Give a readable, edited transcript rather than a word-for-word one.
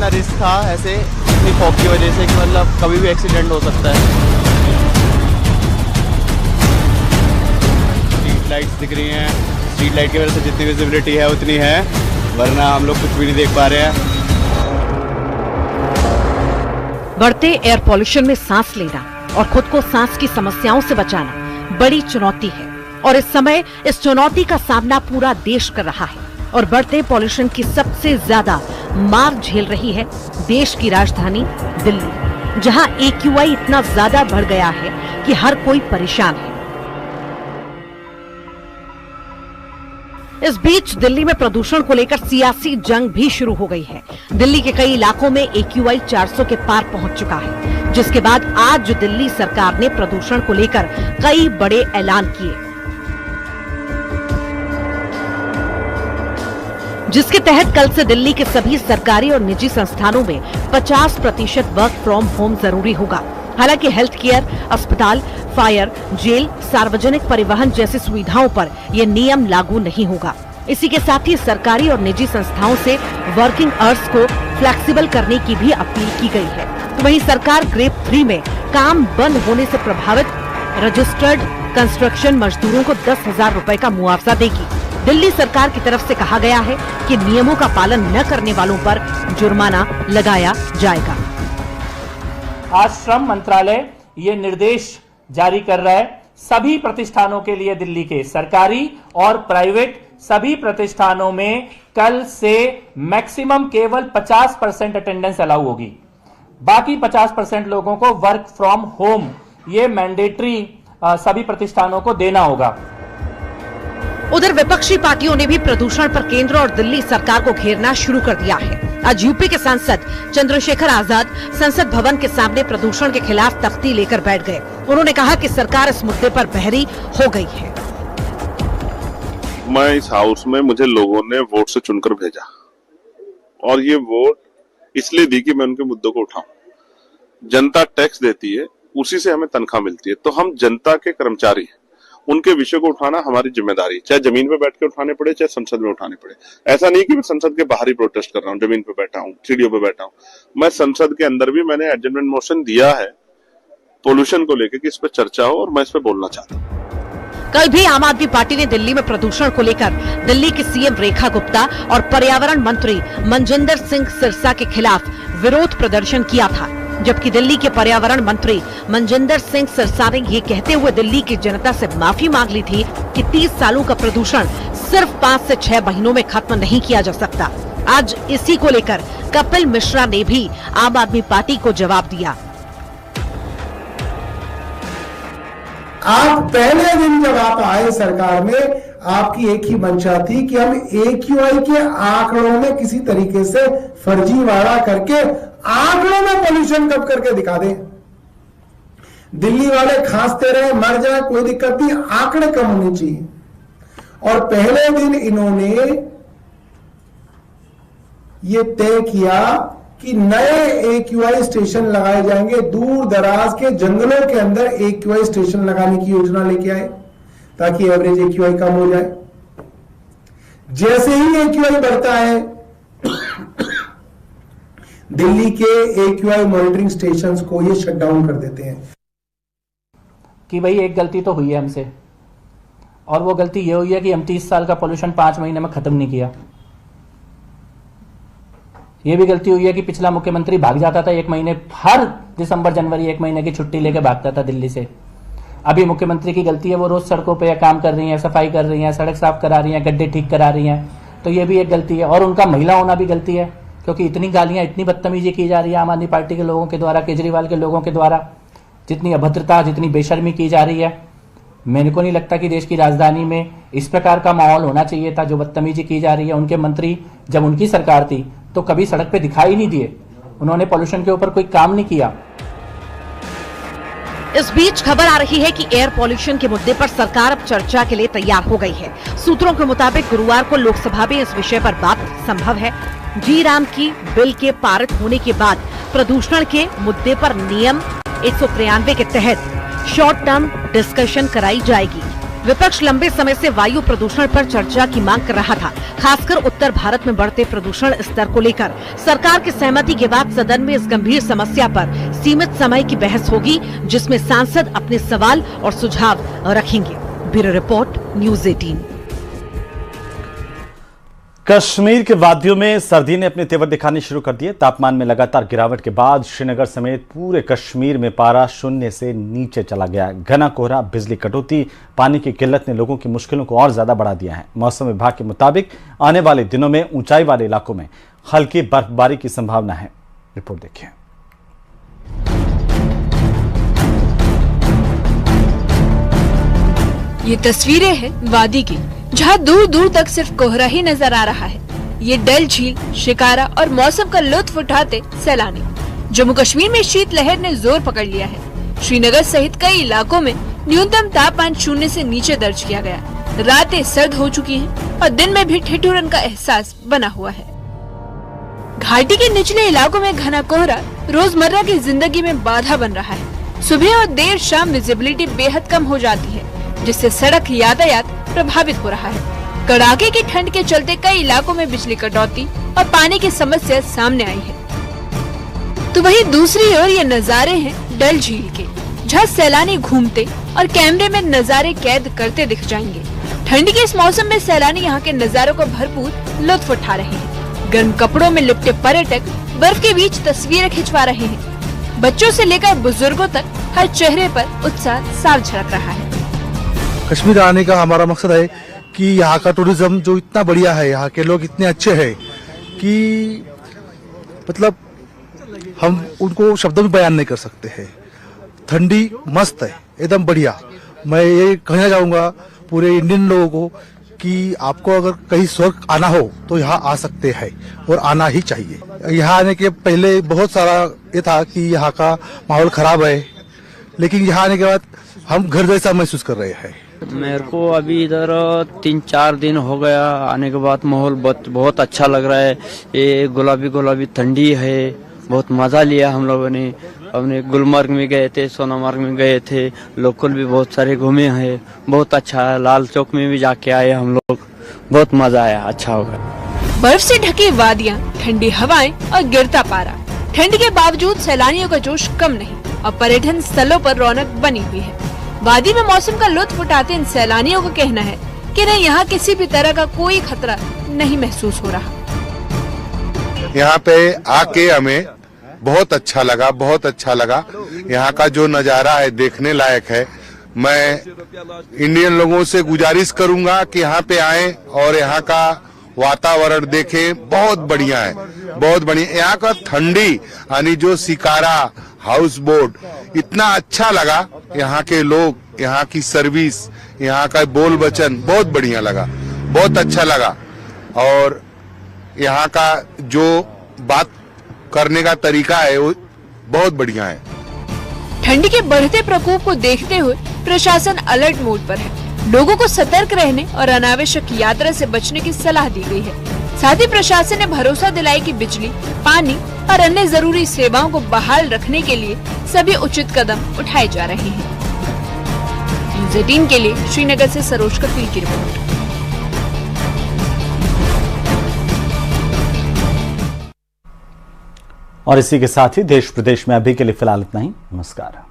इतना रिस्क था ऐसे इतनी फॉग की वजह से कि मतलब कभी भी एक्सीडेंट हो सकता है। स्ट्रीट लाइट्स दिख रही हैं, स्ट्रीट लाइट की वजह से जितनी विजिबिलिटी है उतनी है, वरना हम लोग कुछ भी नहीं देख पा रहे हैं। बढ़ते एयर पॉल्यूशन में सांस लेना और खुद को सांस की समस्याओं से बचाना बड़ी चुनौती है और इस समय इस चुनौती का सामना पूरा देश कर रहा है। और बढ़ते पॉल्यूशन की सबसे ज्यादा मार झेल रही है देश की राजधानी दिल्ली, जहां AQI इतना ज्यादा बढ़ गया है कि हर कोई परेशान है। इस बीच दिल्ली में प्रदूषण को लेकर सियासी जंग भी शुरू हो गई है। दिल्ली के कई इलाकों में AQI 400 के पार पहुंच चुका है, जिसके बाद आज दिल्ली सरकार ने प्रदूषण को लेकर कई बड़े ऐलान किए, जिसके तहत कल से दिल्ली के सभी सरकारी और निजी संस्थानों में 50% वर्क फ्रॉम होम जरूरी होगा। हालांकि हेल्थ केयर, अस्पताल, फायर, जेल, सार्वजनिक परिवहन जैसी सुविधाओं पर यह नियम लागू नहीं होगा। इसी के साथ ही सरकारी और निजी संस्थाओं से वर्किंग आवर्स को फ्लेक्सिबल करने की भी अपील की गई है। वहीं सरकार ग्रेड 3 में काम बंद होने से प्रभावित रजिस्टर्ड कंस्ट्रक्शन मजदूरों को 10,000 रुपए का मुआवजा देगी। दिल्ली सरकार की तरफ से कहा गया है कि नियमों का पालन न करने वालों पर जुर्माना लगाया जाएगा। आज श्रम मंत्रालय ये निर्देश जारी कर रहा है सभी प्रतिष्ठानों के लिए, दिल्ली के सरकारी और प्राइवेट सभी प्रतिष्ठानों में कल से मैक्सिमम केवल 50% अटेंडेंस अलाउ होगी। बाकी 50% लोगों को वर्क फ्रॉम होम ये मैंडेटरी सभी प्रतिष्ठानों को देना होगा। उधर विपक्षी पार्टियों ने भी प्रदूषण पर केंद्र और दिल्ली सरकार को घेरना शुरू कर दिया है। आज यूपी के सांसद चंद्रशेखर आजाद संसद भवन के सामने प्रदूषण के खिलाफ तख्ती लेकर बैठ गए। उन्होंने कहा कि सरकार इस मुद्दे पर बहरी हो गई है। मैं इस हाउस में मुझे लोगों ने वोट से चुनकर भेजा और ये वोट इसलिए दी कि मैं उनके मुद्दों को उठाऊं। जनता टैक्स देती है, उसी से हमें तनख्वाह मिलती है, तो हम जनता के कर्मचारी हैं। उनके विषय को उठाना हमारी जिम्मेदारी, चाहे जमीन पे बैठ के उठाने पड़े, चाहे संसद में उठाने पड़े। ऐसा नहीं कि मैं संसद के बाहर ही प्रोटेस्ट कर रहा हूँ, जमीन पे बैठा हूँ, सीढ़ियों पे बैठा हूँ। मैं संसद के अंदर भी मैंने एडजमेंट मोशन दिया है पोल्यूशन को लेकर कि इस पे चर्चा हो और मैं इस पे बोलना चाहता हूँ। कल भी आम आदमी पार्टी ने दिल्ली में प्रदूषण को लेकर दिल्ली की सीएम रेखा गुप्ता और पर्यावरण मंत्री मनजिंदर सिंह सिरसा के खिलाफ विरोध प्रदर्शन किया था, जबकि दिल्ली के पर्यावरण मंत्री मनजिंदर सिंह सिरसा ने ये कहते हुए दिल्ली की जनता से माफी मांग ली थी कि 30 सालों का प्रदूषण सिर्फ 5 से 6 महीनों में खत्म नहीं किया जा सकता। आज इसी को लेकर कपिल मिश्रा ने भी आम आदमी पार्टी को जवाब दिया। आप पहले दिन जब आप आए सरकार में, आपकी एक ही मंशा थी कि हम AQI के आंकड़ों में किसी तरीके से फर्जीवाड़ा करके आंकड़ों में पोल्यूशन कम करके दिखा दें। दिल्ली वाले खांसते रहे, मर जाए, कोई दिक्कत नहीं, आंकड़े कम होने चाहिए। और पहले दिन इन्होंने ये तय किया कि नए AQI स्टेशन लगाए जाएंगे। दूर दराज के जंगलों के अंदर AQI स्टेशन लगाने की योजना लेके आए ताकि एवरेज AQI कम हो जाए। जैसे ही AQI बढ़ता है, दिल्ली के AQI मॉनिटरिंग स्टेशंस को ये शट डाउन कर देते हैं कि भाई एक गलती तो हुई है हमसे, और वो गलती ये हुई है कि हम 30 साल का पोल्यूशन 5 महीने में खत्म नहीं किया। ये भी गलती हुई है कि पिछला मुख्यमंत्री भाग जाता था 1 महीने, हर दिसंबर जनवरी 1 महीने की छुट्टी लेके भागता था दिल्ली से। अभी मुख्यमंत्री की गलती है, वो रोज सड़कों पे काम कर रही हैं, सफाई कर रही हैं, सड़क साफ करा रही हैं, गड्ढे ठीक करा रही हैं, तो ये भी एक गलती है। और उनका महिला होना भी गलती है, क्योंकि इतनी गालियां, इतनी बदतमीजी की जा रही है आम आदमी पार्टी के लोगों के द्वारा, केजरीवाल के लोगों के द्वारा, जितनी अभद्रता, जितनी बेशर्मी की जा रही है। मेरे को नहीं लगता कि देश की राजधानी में इस प्रकार का माहौल होना चाहिए था जो बदतमीजी की जा रही है। उनके मंत्री जब उनकी सरकार थी तो कभी सड़क पे दिखाई नहीं दिए, उन्होंने पोल्यूशन के ऊपर कोई काम नहीं किया। इस बीच खबर आ रही है कि एयर पॉल्यूशन के मुद्दे पर सरकार अब चर्चा के लिए तैयार हो गई है। सूत्रों के मुताबिक गुरुवार को लोकसभा में इस विषय पर बात संभव है। जी राम की बिल के पारित होने के बाद प्रदूषण के मुद्दे पर नियम 193 के तहत शॉर्ट टर्म डिस्कशन कराई जाएगी। विपक्ष लंबे समय से वायु प्रदूषण पर चर्चा की मांग कर रहा था, खासकर उत्तर भारत में बढ़ते प्रदूषण स्तर को लेकर। सरकार की सहमति के बाद सदन में इस गंभीर समस्या पर सीमित समय की बहस होगी, जिसमें सांसद अपने सवाल और सुझाव रखेंगे। Bureau report, news 18। कश्मीर के वादियों में सर्दी ने अपने तेवर दिखाने शुरू कर दिए। तापमान में लगातार गिरावट के बाद श्रीनगर समेत पूरे कश्मीर में पारा शून्य से नीचे चला गया। घना कोहरा, बिजली कटौती, पानी की किल्लत ने लोगों की मुश्किलों को और ज्यादा बढ़ा दिया है। मौसम विभाग के मुताबिक आने वाले दिनों में ऊंचाई वाले इलाकों में हल्की बर्फबारी की संभावना है। रिपोर्ट देखिए। ये तस्वीरें हैं वादी की, जहाँ दूर दूर तक सिर्फ कोहरा ही नजर आ रहा है। ये डल झील, शिकारा और मौसम का लुत्फ उठाते सैलानी। जम्मू कश्मीर में शीतलहर ने जोर पकड़ लिया है। श्रीनगर सहित कई इलाकों में न्यूनतम तापमान शून्य से नीचे दर्ज किया गया। रातें सर्द हो चुकी हैं और दिन में भी ठिठुरन का एहसास बना हुआ है। घाटी के निचले इलाकों में घना कोहरा रोजमर्रा की जिंदगी में बाधा बन रहा है। सुबह और देर शाम विजिबिलिटी बेहद कम हो जाती है, जिससे सड़क यातायात प्रभावित हो रहा है। कड़ाके की ठंड के चलते कई इलाकों में बिजली कटौती और पानी की समस्या सामने आई है। तो वहीं दूसरी ओर ये नजारे हैं डल झील के, जहाँ सैलानी घूमते और कैमरे में नजारे कैद करते दिख जाएंगे। ठंड के इस मौसम में सैलानी यहाँ के नजारों को भरपूर लुत्फ उठा रहे हैं। गर्म कपड़ों में लिपटे पर्यटक बर्फ के बीच तस्वीरें खिंचवा रहे हैं। बच्चों से लेकर बुजुर्गों तक हर चेहरे पर उत्साह साफ झलक रहा है। कश्मीर आने का हमारा मकसद है कि यहाँ का टूरिज्म जो इतना बढ़िया है, यहाँ के लोग इतने अच्छे हैं कि मतलब हम उनको शब्दों में बयान नहीं कर सकते हैं। ठंडी मस्त है, एकदम बढ़िया। मैं ये कहना चाहूँगा पूरे इंडियन लोगों को कि आपको अगर कहीं स्वर्ग आना हो तो यहाँ आ सकते हैं और आना ही चाहिए। यहाँ आने के पहले बहुत सारा ये था कि यहाँ का माहौल खराब है, लेकिन यहाँ आने के बाद हम घर जैसा महसूस कर रहे हैं। मेरे को अभी इधर 3-4 दिन हो गया आने के बाद माहौल बहुत अच्छा लग रहा है। ये गुलाबी गुलाबी ठंडी है, बहुत मजा लिया हम लोगों ने। अपने गुलमर्ग में गए थे, सोनामर्ग में गए थे, लोकल भी बहुत सारे घूमे हैं, बहुत अच्छा है। लाल चौक में भी जाके आए हम लोग, बहुत मजा आया, अच्छा होगा। बर्फ से ढकी वादियाँ, ठंडी हवाएं और गिरता पारा। ठंड के बावजूद सैलानियों का जोश कम नहीं और पर्यटन स्थलों पर रौनक बनी हुई है। वादी में मौसम का लुत्फ उठाते इन सैलानियों का कहना है कि नहीं, यहाँ किसी भी तरह का कोई खतरा नहीं महसूस हो रहा। यहाँ पे आके हमें बहुत अच्छा लगा, बहुत अच्छा लगा। यहाँ का जो नजारा है देखने लायक है। मैं इंडियन लोगों से गुजारिश करूंगा कि यहाँ पे आए और यहाँ का वातावरण देखें, बहुत बढ़िया है, बहुत बढ़िया। यहाँ का ठंडी यानी जो शिकारा हाउस बोट इतना अच्छा लगा। यहाँ के लोग, यहाँ की सर्विस, यहाँ का बोल वचन बहुत बढ़िया लगा, बहुत अच्छा लगा। और यहाँ का जो बात करने का तरीका है वो बहुत बढ़िया है। ठंड के बढ़ते प्रकोप को देखते हुए प्रशासन अलर्ट मोड पर है। लोगों को सतर्क रहने और अनावश्यक यात्रा से बचने की सलाह दी गई है। साथ ही प्रशासन ने भरोसा दिलाया कि बिजली, पानी और अन्य जरूरी सेवाओं को बहाल रखने के लिए सभी उचित कदम उठाए जा रहे हैं। न्यूज़ 18 के लिए श्रीनगर से सरोज कफील की रिपोर्ट। और इसी के साथ ही देश प्रदेश में अभी के लिए फिलहाल इतना ही। नमस्कार।